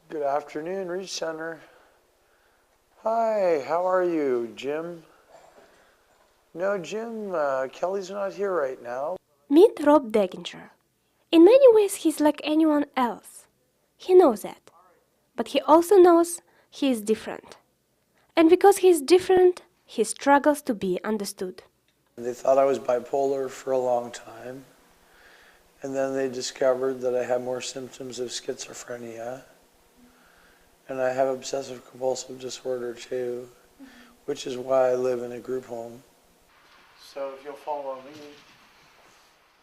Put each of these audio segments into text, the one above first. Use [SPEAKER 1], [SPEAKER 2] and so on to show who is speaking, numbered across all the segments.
[SPEAKER 1] Good afternoon, Reach Center. Hi, how are you, Jim? No, Jim, Kelly's not here right now.
[SPEAKER 2] Meet Rob Deginger. In many ways, he's like anyone else. He knows that. But he also knows he is different. And because he is different, he struggles to be understood.
[SPEAKER 1] They thought I was bipolar for a long time. And then they discovered that I had more symptoms of schizophrenia. And I have obsessive compulsive disorder too, which is why I live in a group home. So if you'll follow me.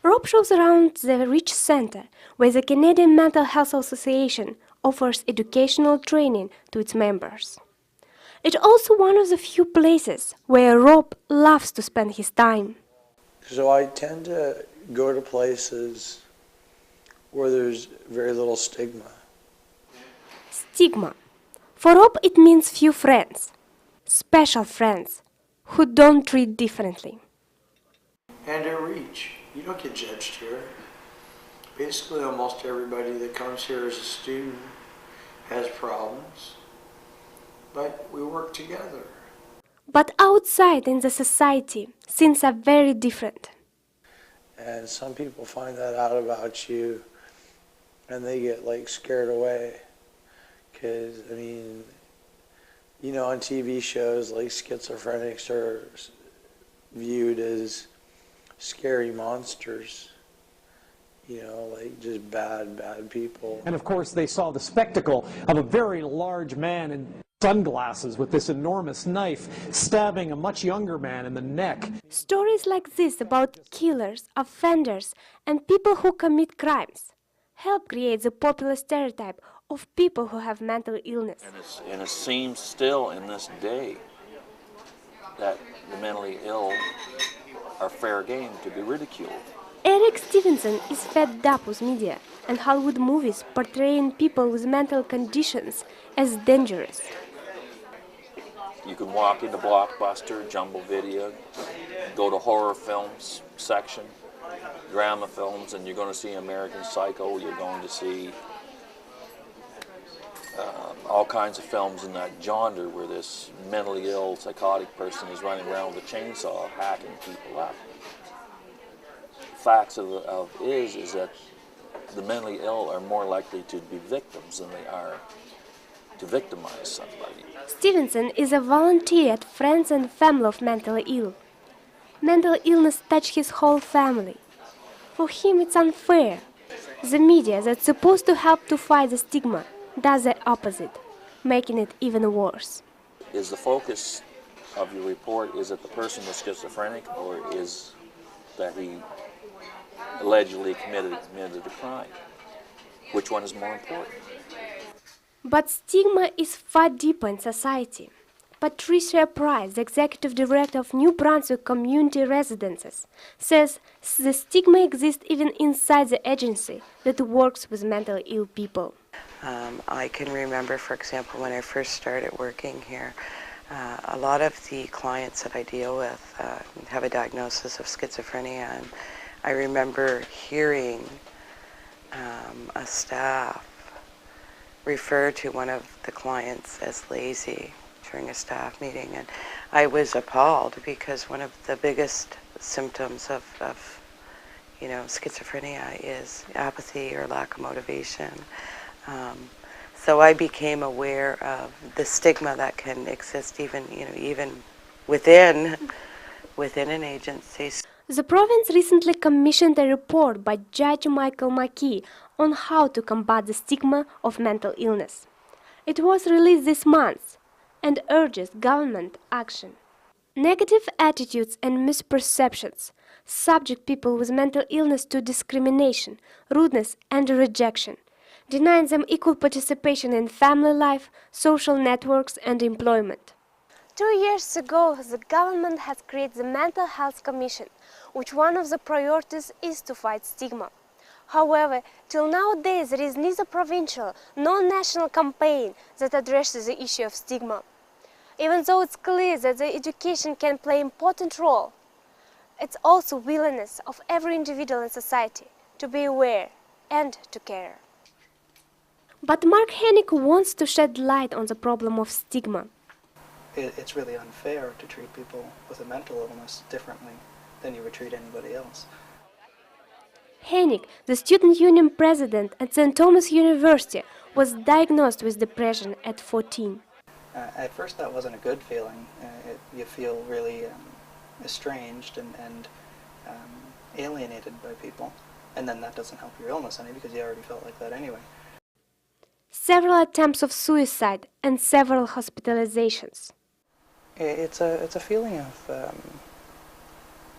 [SPEAKER 2] Rob shows around the Reach Center, where the Canadian Mental Health Association offers educational training to its members. It's also one of the few places where Rob loves to spend his time.
[SPEAKER 1] So I tend to go to places where there's very little stigma.
[SPEAKER 2] Stigma. For Rob, it means few friends, special friends, who don't treat differently.
[SPEAKER 1] And at Reach, you don't get judged here. Basically, almost everybody that comes here as a student has problems, but we work together.
[SPEAKER 2] But outside in the society, things are very different.
[SPEAKER 1] And some people find that out about you, and they get scared away. Because, I mean, on TV shows, schizophrenics are viewed as scary monsters, just bad people.
[SPEAKER 3] And of course, they saw the spectacle of a very large man in sunglasses with this enormous knife stabbing a much younger man in the neck.
[SPEAKER 2] Stories like this about killers, offenders, and people who commit crimes help create the popular stereotype of people who have mental illness.
[SPEAKER 4] And it seems still in this day that the mentally ill are fair game to be ridiculed.
[SPEAKER 2] Eric Stevenson is fed up with media and Hollywood movies portraying people with mental conditions as dangerous.
[SPEAKER 4] You can walk into Blockbuster, Jumbo Video, go to horror films section, drama films, and you're going to see American Psycho, you're going to see all kinds of films in that genre where this mentally ill, psychotic person is running around with a chainsaw hacking people up. Facts is that the mentally ill are more likely to be victims than they are to victimize somebody.
[SPEAKER 2] Stevenson is a volunteer at Friends and Family of Mentally Ill. Mental illness touched his whole family. For him, it's unfair. The media that's supposed to help to fight the stigma does the opposite, making it even worse.
[SPEAKER 4] Is the focus of your report, is it the person was schizophrenic, or is that he allegedly committed a crime? Which one is more important?
[SPEAKER 2] But stigma is far deeper in society. Patricia Price, the executive director of New Brunswick Community Residences, says the stigma exists even inside the agency that works with mentally ill people.
[SPEAKER 5] I can remember, for example, when I first started working here, a lot of the clients that I deal with have a diagnosis of schizophrenia, and I remember hearing a staff refer to one of the clients as lazy during a staff meeting, and I was appalled because one of the biggest symptoms of schizophrenia is apathy or lack of motivation. So I became aware of the stigma that can exist even within an agency.
[SPEAKER 2] The province recently commissioned a report by Judge Michael McKee on how to combat the stigma of mental illness. It was released this month and urges government action. Negative attitudes and misperceptions subject people with mental illness to discrimination, rudeness, and rejection, denying them equal participation in family life, social networks, and employment. 2 years ago, the government has created the Mental Health Commission, which one of the priorities is to fight stigma. However, till nowadays there is neither provincial nor national campaign that addresses the issue of stigma. Even though it's clear that the education can play an important role, it's also willingness of every individual in society to be aware and to care. But Mark Hennig wants to shed light on the problem of stigma.
[SPEAKER 6] It's really unfair to treat people with a mental illness differently than you would treat anybody else.
[SPEAKER 2] Hennig, the student union president at St. Thomas University, was diagnosed with depression at 14.
[SPEAKER 6] At first that wasn't a good feeling. You feel really estranged and alienated by people. And then that doesn't help your illness any because you already felt like that anyway.
[SPEAKER 2] Several attempts of suicide and several hospitalizations.
[SPEAKER 6] It's a feeling of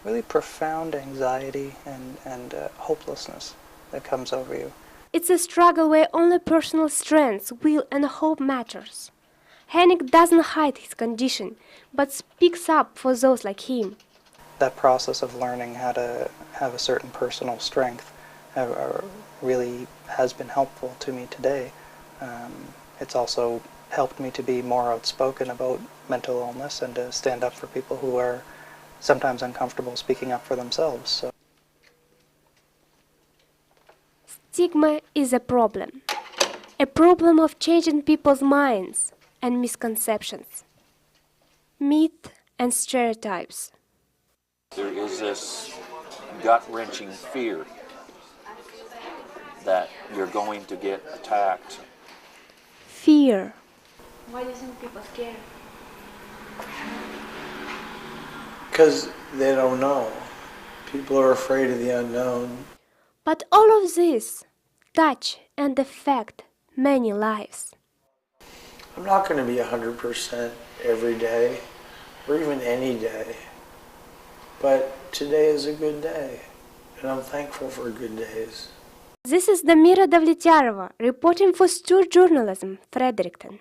[SPEAKER 6] really profound anxiety and hopelessness that comes over you.
[SPEAKER 2] It's a struggle where only personal strength, will and hope matters. Hennig doesn't hide his condition, but speaks up for those like him.
[SPEAKER 6] That process of learning how to have a certain personal strength really has been helpful to me today. It's also helped me to be more outspoken about mental illness and to stand up for people who are sometimes uncomfortable speaking up for themselves. So.
[SPEAKER 2] Stigma is a problem of changing people's minds and misconceptions, myth and stereotypes.
[SPEAKER 4] There is this gut-wrenching fear that you're going to get attacked.
[SPEAKER 2] Fear. Why do you think people are scared?
[SPEAKER 1] Because they don't know. People are afraid of the unknown.
[SPEAKER 2] But all of this touch and affect many lives.
[SPEAKER 1] I'm not going to be 100% every day, or even any day. But today is a good day, and I'm thankful for good days.
[SPEAKER 2] This is Damira Davletyarova, reporting for Stur Journalism, Fredericton.